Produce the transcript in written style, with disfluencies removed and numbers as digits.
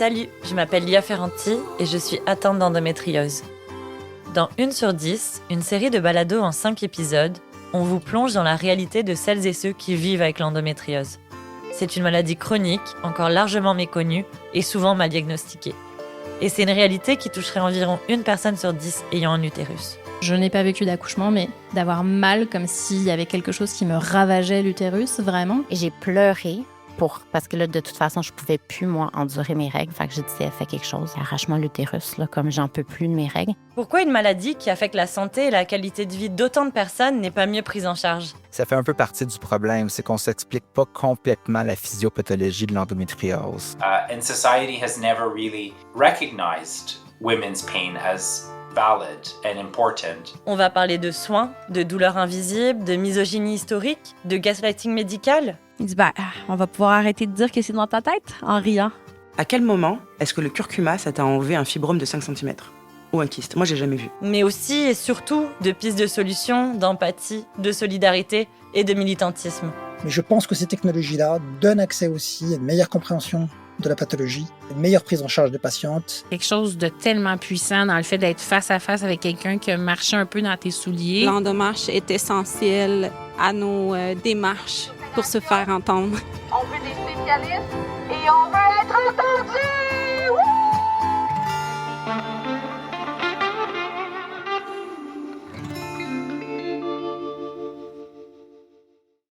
Salut, je m'appelle Lia Ferranti et je suis atteinte d'endométriose. Dans 1 sur 10, une série de balados en 5 épisodes, on vous plonge dans la réalité de celles et ceux qui vivent avec l'endométriose. C'est une maladie chronique, encore largement méconnue et souvent mal diagnostiquée. Et c'est une réalité qui toucherait environ 1 personne sur 10 ayant un utérus. Je n'ai pas vécu d'accouchement, mais d'avoir mal comme s'il y avait quelque chose qui me ravageait l'utérus, vraiment. Et j'ai pleuré parce que là, de toute façon, je pouvais plus, moi, endurer mes règles. Fait que j'ai dit, si elle fait quelque chose, arrache-moi l'utérus, là, comme j'en peux plus de mes règles. Pourquoi une maladie qui affecte la santé et la qualité de vie d'autant de personnes n'est pas mieux prise en charge? Ça fait un peu partie du problème, c'est qu'on s'explique pas complètement la physiopathologie de l'endométriose. And society has never really recognized women's pain as valid and important. On va parler de soins, de douleurs invisibles, de misogynie historique, de gaslighting médical. Il dit, on va pouvoir arrêter de dire que c'est dans ta tête en riant. À quel moment est-ce que le curcuma, ça t'a enlevé un fibrome de 5 cm ou un kyste? Moi, j'ai jamais vu. Mais aussi et surtout de pistes de solutions, d'empathie, de solidarité et de militantisme. Mais je pense que ces technologies-là donnent accès aussi à une meilleure compréhension de la pathologie, une meilleure prise en charge des patientes. Quelque chose de tellement puissant dans le fait d'être face à face avec quelqu'un qui a marché un peu dans tes souliers. L'endomarche est essentielle à nos démarches pour se faire entendre. On veut des spécialistes et on veut être entendus! Wouh!